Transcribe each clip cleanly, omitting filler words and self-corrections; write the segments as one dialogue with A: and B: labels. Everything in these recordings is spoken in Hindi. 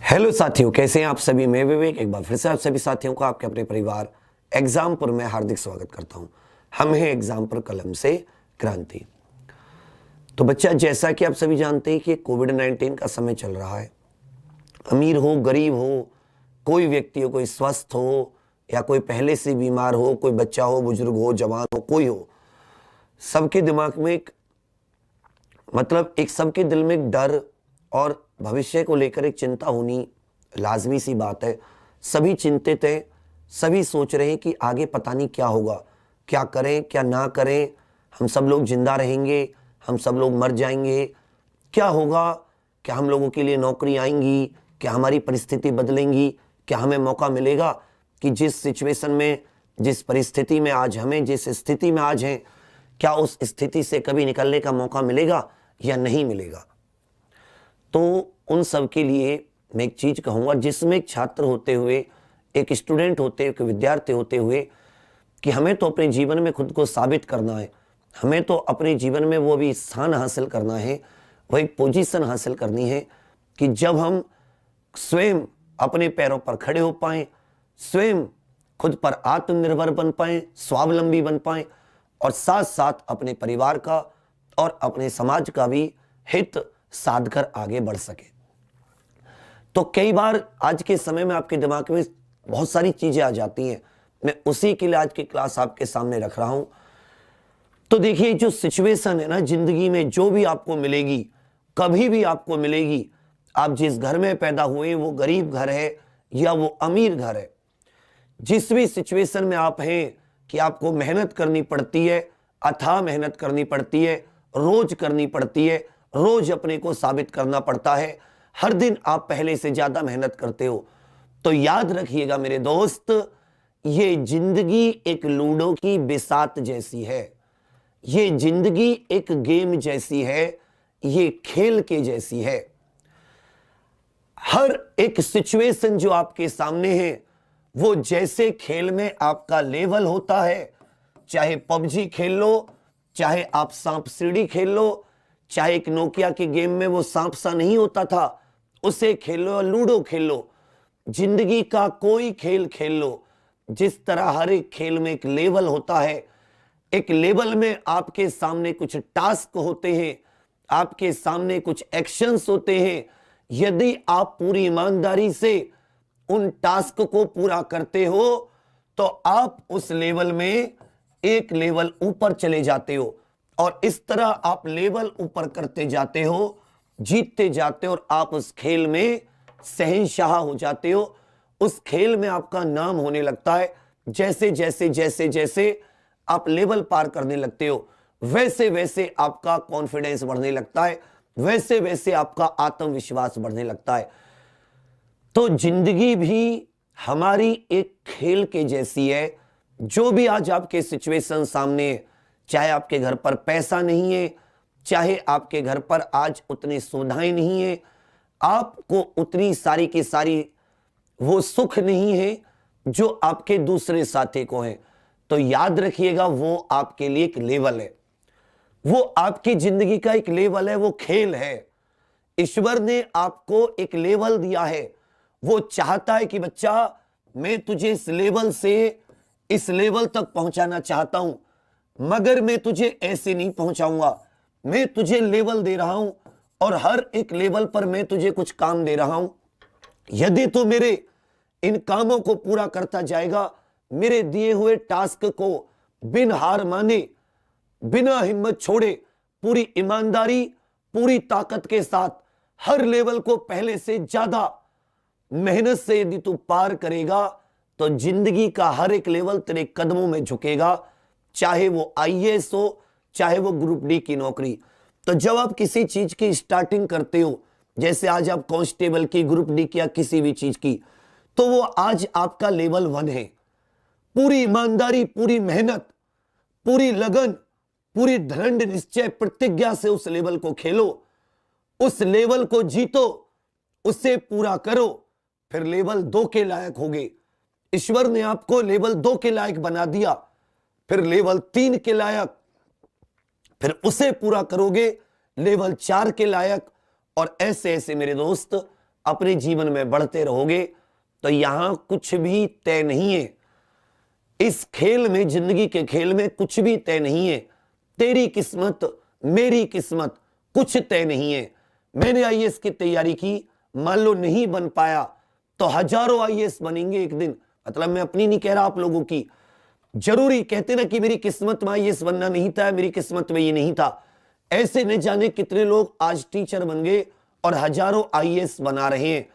A: हेलो साथियों, कैसे हैं आप सभी। मैं विवेक एक बार फिर से आप सभी साथियों का आपके अपने परिवार एग्जाम पर मैं हार्दिक स्वागत करता हूं। हम हैं एग्जाम पर कलम से क्रांति। तो बच्चा, जैसा कि आप सभी जानते हैं कि कोविड-19 का समय चल रहा है। अमीर हो, गरीब हो, कोई व्यक्ति हो, कोई स्वस्थ हो या कोई पहले से बीमार हो, कोई बच्चा हो, बुजुर्ग हो, जवान हो, कोई हो, सबके दिमाग में सबके दिल में एक डर और भविष्य को लेकर एक चिंता होनी लाजमी सी बात है। सभी चिंतित हैं, सभी सोच रहे हैं कि आगे पता नहीं क्या होगा, क्या करें क्या ना करें, हम सब लोग जिंदा रहेंगे, हम सब लोग मर जाएंगे, क्या होगा, क्या हम लोगों के लिए नौकरी आएंगी, क्या हमारी परिस्थिति बदलेंगी, क्या हमें मौका मिलेगा कि जिस सिचुएशन में, जिस परिस्थिति में आज हमें, जिस स्थिति में आज हैं, क्या उस स्थिति से कभी निकलने का मौका मिलेगा या नहीं मिलेगा। तो उन सब के लिए मैं एक चीज कहूँगा, जिसमें एक छात्र होते हुए, एक स्टूडेंट होते हुए, एक विद्यार्थी होते हुए, कि हमें तो अपने जीवन में खुद को साबित करना है, हमें तो अपने जीवन में वो भी स्थान हासिल करना है, वो एक पोजीशन हासिल करनी है कि जब हम स्वयं अपने पैरों पर खड़े हो पाएं, स्वयं खुद पर आत्मनिर्भर बन पाएं, स्वावलंबी बन पाएं और साथ साथ अपने परिवार का और अपने समाज का भी हित साध कर आगे बढ़ सके। तो कई बार आज के समय में आपके दिमाग में बहुत सारी चीजें आ जाती हैं, मैं उसी के लिए आज की क्लास आपके सामने रख रहा हूं। तो देखिए, जो सिचुएशन है ना जिंदगी में, जो भी आपको मिलेगी, कभी भी आपको मिलेगी, आप जिस घर में पैदा हुए, वो गरीब घर है या वो अमीर घर है, जिस भी सिचुएशन में आप हैं कि आपको मेहनत करनी पड़ती है, अथाह मेहनत करनी पड़ती है, रोज करनी पड़ती है, रोज अपने को साबित करना पड़ता है, हर दिन आप पहले से ज्यादा मेहनत करते हो, तो याद रखिएगा मेरे दोस्त, ये जिंदगी एक लूडो की बिसात जैसी है, ये जिंदगी एक गेम जैसी है, ये खेल के जैसी है। हर एक सिचुएशन जो आपके सामने है, वो जैसे खेल में आपका लेवल होता है, चाहे पबजी खेल लो, चाहे आप सांप सीढ़ी खेल लो, चाहे एक नोकिया के गेम में वो सांप सा नहीं होता था, उसे खेल लो, लूडो खेल लो, जिंदगी का कोई खेल खेल लो, जिस तरह हर एक खेल में एक लेवल होता है, एक लेवल में आपके सामने कुछ टास्क होते हैं, आपके सामने कुछ एक्शंस होते हैं। यदि आप पूरी ईमानदारी से उन टास्क को पूरा करते हो तो आप उस लेवल में एक लेवल ऊपर चले जाते हो, और इस तरह आप लेवल ऊपर करते जाते हो, जीतते जाते हो, और आप उस खेल में शहंशाह हो जाते हो। उस खेल में आपका नाम होने लगता है। जैसे जैसे जैसे जैसे आप लेवल पार करने लगते हो, वैसे वैसे आपका कॉन्फिडेंस बढ़ने लगता है, वैसे वैसे आपका आत्मविश्वास बढ़ने लगता है। तो जिंदगी भी हमारी एक खेल के जैसी है। जो भी आज आपके सिचुएशन सामने है, चाहे आपके घर पर पैसा नहीं है, चाहे आपके घर पर आज उतनी सुविधाएं नहीं है, आपको उतनी सारी की सारी वो सुख नहीं है जो आपके दूसरे साथी को है, तो याद रखिएगा, वो आपके लिए एक लेवल है, वो आपकी जिंदगी का एक लेवल है, वो खेल है। ईश्वर ने आपको एक लेवल दिया है, वो चाहता है कि बच्चा, मैं तुझे इस लेवल से इस लेवल तक पहुंचाना चाहता हूं, मगर मैं तुझे ऐसे नहीं पहुंचाऊंगा, मैं तुझे लेवल दे रहा हूं और हर एक लेवल पर मैं तुझे कुछ काम दे रहा हूं। यदि तू मेरे इन कामों को पूरा करता जाएगा, मेरे दिए हुए टास्क को बिन हार माने, बिना हिम्मत छोड़े, पूरी ईमानदारी, पूरी ताकत के साथ हर लेवल को पहले से ज्यादा मेहनत से यदि तू पार करेगा, तो जिंदगी का हर एक लेवल तेरे कदमों में झुकेगा, चाहे वो आईएएस हो, चाहे वो ग्रुप डी की नौकरी। तो जब आप किसी चीज की स्टार्टिंग करते हो, जैसे आज आप कांस्टेबल की, ग्रुप डी की या किसी भी चीज की, तो वो आज आपका लेवल 1 है। पूरी ईमानदारी, पूरी मेहनत, पूरी लगन, पूरी दृढ़ निश्चय प्रतिज्ञा से उस लेवल को खेलो, उस लेवल को जीतो, उसे पूरा करो, फिर लेवल 2 के लायक होगे। ईश्वर ने आपको लेवल 2 के लायक बना दिया, फिर लेवल 3 के लायक, फिर उसे पूरा करोगे लेवल 4 के लायक, और ऐसे ऐसे मेरे दोस्त अपने जीवन में बढ़ते रहोगे तो यहां कुछ भी तय नहीं है। इस खेल में, जिंदगी के खेल में कुछ भी तय नहीं है। तेरी किस्मत, मेरी किस्मत, कुछ तय नहीं है। मैंने आईएएस की तैयारी की, मान लो नहीं बन पाया तो हजारों आईएएस बनेंगे एक दिन। मतलब मैं अपनी नहीं कह रहा, आप लोगों की। जरूरी कहते ना कि मेरी किस्मत में आईएएस बनना नहीं था, मेरी किस्मत में ये नहीं था। ऐसे न जाने कितने लोग आज टीचर बन गए और हजारों आईएएस बना रहे हैं,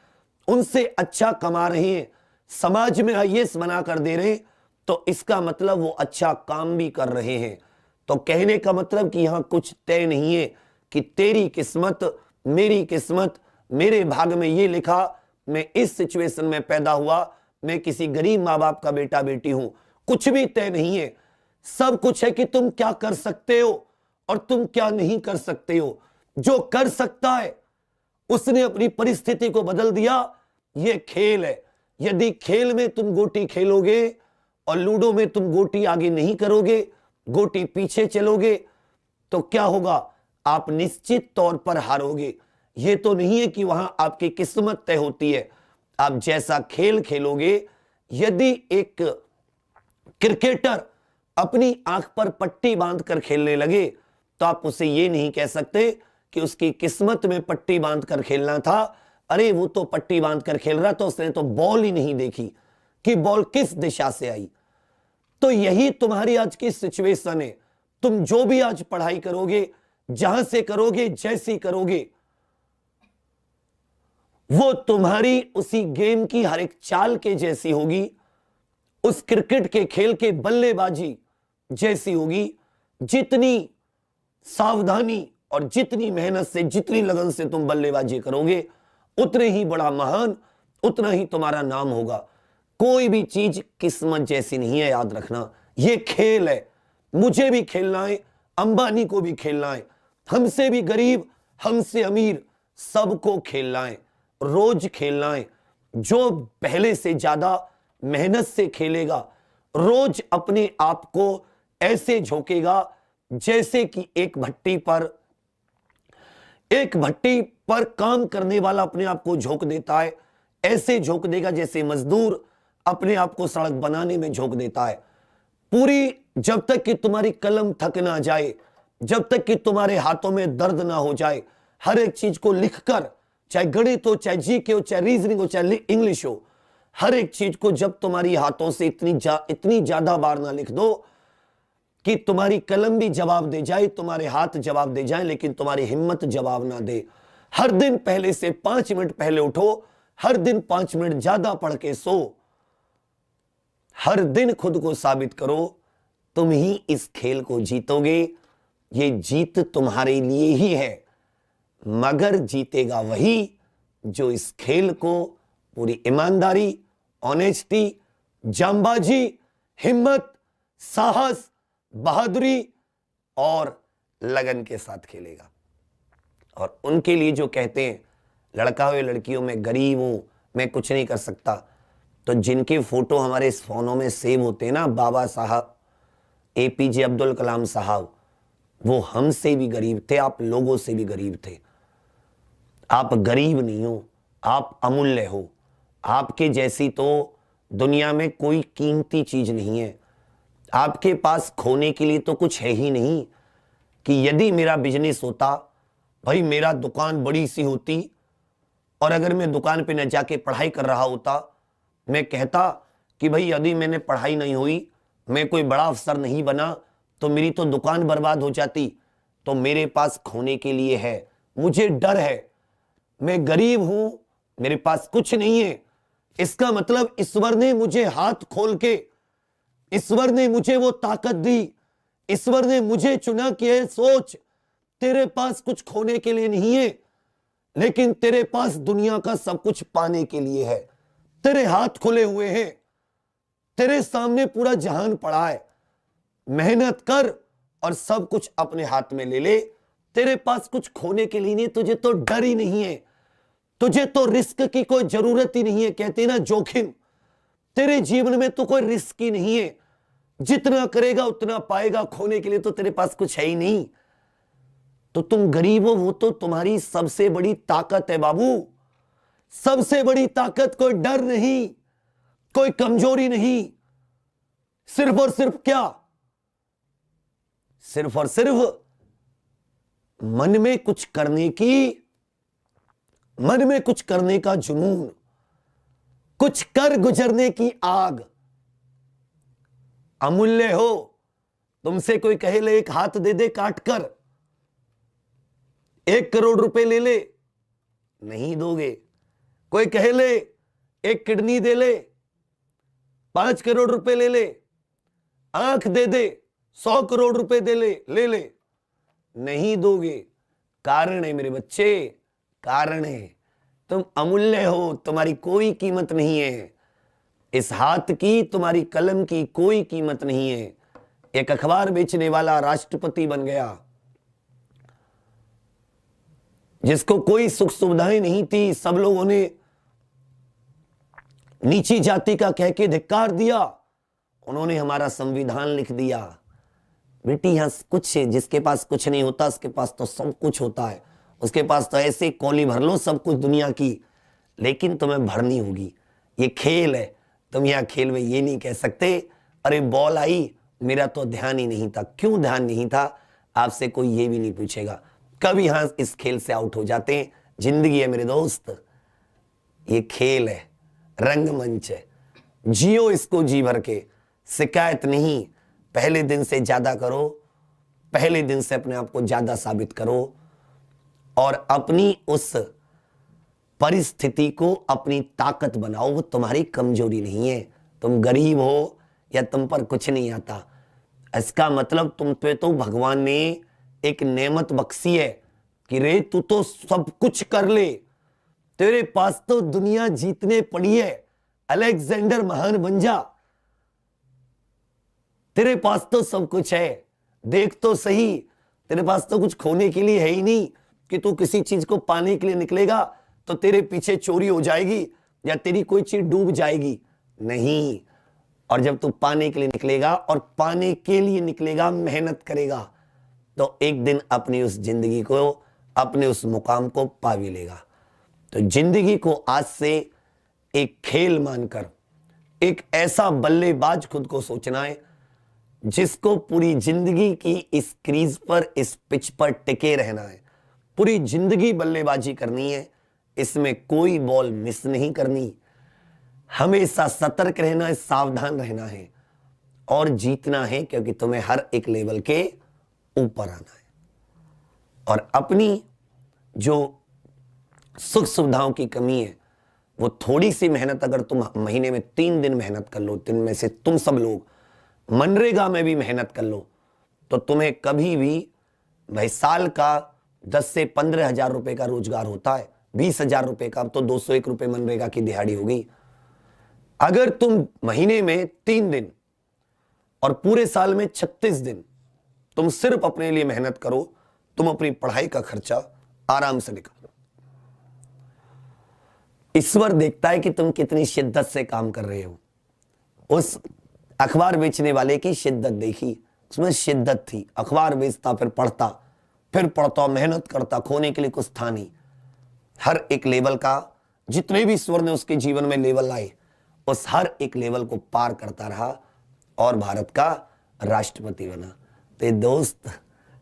A: उनसे अच्छा कमा रहे हैं, समाज में आईएएस बना कर दे रहे हैं, तो इसका मतलब वो अच्छा काम भी कर रहे हैं। तो कहने का मतलब कि यहां कुछ तय नहीं है कि तेरी किस्मत, मेरी किस्मत, मेरे भाग में ये लिखा, मैं इस सिचुएशन में पैदा हुआ, मैं किसी गरीब माँ बाप का बेटा बेटी हूं। कुछ भी तय नहीं है। सब कुछ है कि तुम क्या कर सकते हो और तुम क्या नहीं कर सकते हो। जो कर सकता है उसने अपनी परिस्थिति को बदल दिया। यह खेल है। यदि खेल में तुम गोटी खेलोगे और लूडो में तुम गोटी आगे नहीं करोगे, गोटी पीछे चलोगे, तो क्या होगा? आप निश्चित तौर पर हारोगे। यह तो नहीं है कि वहां आपकी किस्मत तय होती है। आप जैसा खेल खेलोगे, यदि एक क्रिकेटर अपनी आंख पर पट्टी बांधकर खेलने लगे तो आप उसे यह नहीं कह सकते कि उसकी किस्मत में पट्टी बांधकर खेलना था। अरे वो तो पट्टी बांधकर खेल रहा था, उसने तो बॉल ही नहीं देखी कि बॉल किस दिशा से आई। तो यही तुम्हारी आज की सिचुएशन है। तुम जो भी आज पढ़ाई करोगे, जहां से करोगे, जैसी करोगे, वो तुम्हारी उसी गेम की हर एक चाल के जैसी होगी, उस क्रिकेट के खेल के बल्लेबाजी जैसी होगी। जितनी सावधानी और जितनी मेहनत से, जितनी लगन से तुम बल्लेबाजी करोगे, उतने ही बड़ा महान, उतना ही तुम्हारा नाम होगा। कोई भी चीज किस्मत जैसी नहीं है, याद रखना। ये खेल है। मुझे भी खेलना है, अंबानी को भी खेलना है, हमसे भी गरीब, हमसे अमीर, सबको खेलना है, रोज खेलना है। जो पहले से ज्यादा मेहनत से खेलेगा, रोज अपने आप को ऐसे झोंकेगा जैसे कि एक भट्टी पर काम करने वाला अपने आप को झोंक देता है। ऐसे झोंक देगा जैसे मजदूर अपने आप को सड़क बनाने में झोंक देता है। पूरी, जब तक कि तुम्हारी कलम थक ना जाए, जब तक कि तुम्हारे हाथों में दर्द ना हो जाए, हर एक चीज को लिखकर, चाहे गणित हो, चाहे जीके हो, चाहे रीजनिंग हो, चाहे इंग्लिश हो, हर एक चीज को जब तुम्हारी हाथों से इतनी ज्यादा बार ना लिख दो कि तुम्हारी कलम भी जवाब दे जाए, तुम्हारे हाथ जवाब दे जाए, लेकिन तुम्हारी हिम्मत जवाब ना दे। हर दिन पहले से 5 मिनट पहले उठो, हर दिन 5 मिनट ज्यादा पढ़ के सो। हर दिन खुद को साबित करो, तुम ही इस खेल को जीतोगे। ये जीत तुम्हारे लिए ही है, मगर जीतेगा वही जो इस खेल को पूरी ईमानदारी, ऑनेस्टी, जांबाजी, हिम्मत, साहस, बहादुरी और लगन के साथ खेलेगा। और उनके लिए जो कहते हैं लड़का हो या लड़की हो, मैं गरीब हूं, मैं कुछ नहीं कर सकता, तो जिनके फोटो हमारे इस फोनों में सेव होते हैं ना, बाबा साहब, एपीजे अब्दुल कलाम साहब, वो हमसे भी गरीब थे, आप लोगों से भी गरीब थे। आप गरीब नहीं हो, आप अमूल्य हो। आपके जैसी तो दुनिया में कोई कीमती चीज नहीं है। आपके पास खोने के लिए तो कुछ है ही नहीं कि यदि मेरा बिजनेस होता, भाई मेरा दुकान बड़ी सी होती, और अगर मैं दुकान पे न जाके पढ़ाई कर रहा होता, मैं कहता कि भाई यदि मैंने पढ़ाई नहीं हुई, मैं कोई बड़ा अफसर नहीं बना, तो मेरी तो दुकान बर्बाद हो जाती। तो मेरे पास खोने के लिए है। मुझे डर है, मैं गरीब हूं, मेरे पास कुछ नहीं है। इसका मतलब ईश्वर ने मुझे हाथ खोल के, ईश्वर ने मुझे वो ताकत दी, ईश्वर ने मुझे चुना कि है सोच, तेरे पास कुछ खोने के लिए नहीं है, लेकिन तेरे पास दुनिया का सब कुछ पाने के लिए है। तेरे हाथ खुले हुए हैं, तेरे सामने पूरा जहान पड़ा है। मेहनत कर और सब कुछ अपने हाथ में ले ले। तेरे पास कुछ खोने के लिए नहीं, तुझे तो डर ही नहीं है, तुझे तो रिस्क की कोई जरूरत ही नहीं है। कहते ना जोखिम, तेरे जीवन में तो कोई रिस्क ही नहीं है। जितना करेगा उतना पाएगा, खोने के लिए तो तेरे पास कुछ है ही नहीं। तो तुम गरीब हो, वो तो तुम्हारी सबसे बड़ी ताकत है बाबू। सबसे बड़ी ताकत कोई डर नहीं, कोई कमजोरी नहीं, सिर्फ और सिर्फ क्या, सिर्फ और सिर्फ मन में कुछ करने की, मन में कुछ करने का जुनून, कुछ कर गुजरने की आग। अमूल्य हो। तुमसे कोई कहे ले एक हाथ दे दे काट कर, 1 करोड़ रुपए ले ले, नहीं दोगे। कोई कहे ले एक किडनी दे ले, 5 करोड़ रुपए ले ले, आंख दे दे, 100 करोड़ रुपए दे ले ले, नहीं दोगे। कारण है मेरे बच्चे, कारण है। तुम अमूल्य हो, तुम्हारी कोई कीमत नहीं है। इस हाथ की, तुम्हारी कलम की कोई कीमत नहीं है। एक अखबार बेचने वाला राष्ट्रपति बन गया, जिसको कोई सुख सुविधाएं नहीं थी, सब लोगों ने नीची जाति का कह के धिक्कार दिया, उन्होंने हमारा संविधान लिख दिया। बेटी यहां कुछ है, जिसके पास कुछ नहीं होता उसके पास तो सब कुछ होता है। उसके पास तो ऐसे कौली भर लो सब कुछ दुनिया की, लेकिन तुम्हें भरनी होगी। ये खेल है, तुम यहां खेल में ये नहीं कह सकते अरे बॉल आई, मेरा तो ध्यान ही नहीं था। क्यों ध्यान नहीं था, आपसे कोई ये भी नहीं पूछेगा। कब यहां इस खेल से आउट हो जाते हैं। जिंदगी है मेरे दोस्त, ये खेल है, रंगमंच है, जियो इसको जी भर के, शिकायत नहीं। पहले दिन से ज्यादा करो, पहले दिन से अपने आप को ज्यादा साबित करो, और अपनी उस परिस्थिति को अपनी ताकत बनाओ। वो तुम्हारी कमजोरी नहीं है। तुम गरीब हो या तुम पर कुछ नहीं आता, इसका मतलब तुम पे तो भगवान ने एक नेमत बख्शी है कि रे तू तो सब कुछ कर ले, तेरे पास तो दुनिया जीतने पड़ी है, अलेक्जेंडर महान बन जा, तेरे पास तो सब कुछ है। देख तो सही, तेरे पास तो कुछ खोने के लिए है ही नहीं कि तू किसी चीज को पाने के लिए निकलेगा तो तेरे पीछे चोरी हो जाएगी या तेरी कोई चीज डूब जाएगी, नहीं। और जब तू पाने के लिए निकलेगा और पाने के लिए निकलेगा, मेहनत करेगा, तो एक दिन अपनी उस जिंदगी को, अपने उस मुकाम को पा भी लेगा। तो जिंदगी को आज से एक खेल मानकर एक ऐसा बल्लेबाज खुद को सोचना है जिसको पूरी जिंदगी की इस क्रीज पर, इस पिच पर टिके रहना है। पूरी जिंदगी बल्लेबाजी करनी है, इसमें कोई बॉल मिस नहीं करनी, हमेशा सतर्क रहना है, सावधान रहना है और जीतना है, क्योंकि तुम्हें हर एक लेवल के ऊपर आना है। और अपनी जो सुख सुविधाओं की कमी है, वो थोड़ी सी मेहनत अगर तुम महीने में 3 दिन मेहनत कर लो, 3 में से तुम सब लोग मनरेगा में भी मेहनत कर लो, तो तुम्हें कभी भी, भाई साल का 10 से 15 हजार रुपए का रोजगार होता है, 20 हजार रुपए का, अब तो 201 रुपए मनरेगा की दिहाड़ी हो गई। अगर तुम महीने में 3 दिन और पूरे साल में 36 दिन तुम सिर्फ अपने लिए मेहनत करो, तुम अपनी पढ़ाई का खर्चा आराम से निकालो। ईश्वर देखता है कि तुम कितनी शिद्दत से काम कर रहे हो। उस अखबार बेचने वाले की शिद्दत देखी, उसमें शिद्दत थी। अखबार बेचता, फिर पढ़ता, मेहनत करता, खोने के लिए कुछ था नहीं। हर एक लेवल का, जितने भी ईश्वर ने उसके जीवन में लेवल लाए, उस हर एक लेवल को पार करता रहा और भारत का राष्ट्रपति बना। तो दोस्त,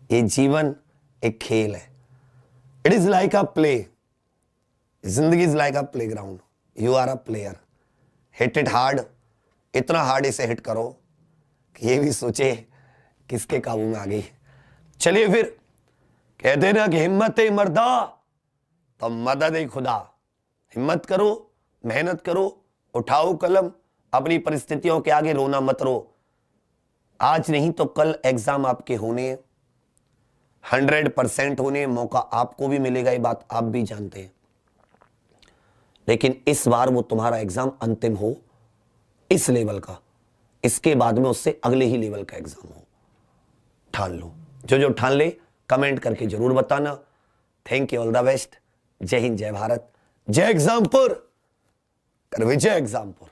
A: ये जीवन एक खेल है। It is like a play, जिंदगी is like a playground, you are a player. Hit it hard, इतना हार्ड इसे हिट करो कि ये भी सोचे किसके काबू में आ गई। चलिए फिर, कहते ना कि हिम्मत है मर्दा तो मदद है खुदा। हिम्मत करो, मेहनत करो, उठाओ कलम, अपनी परिस्थितियों के आगे रोना मत रो। आज नहीं तो कल एग्जाम आपके होने, 100% होने, मौका आपको भी मिलेगा, ये बात आप भी जानते हैं। लेकिन इस बार वो तुम्हारा एग्जाम अंतिम हो इस लेवल का, इसके बाद में उससे अगले ही लेवल का एग्जाम हो। ठान लो, जो ठान ले कमेंट करके जरूर बताना। Thank you, all the best. जय हिंद, जय भारत, जय एग्जामपुर, कर विजय एग्जामपुर।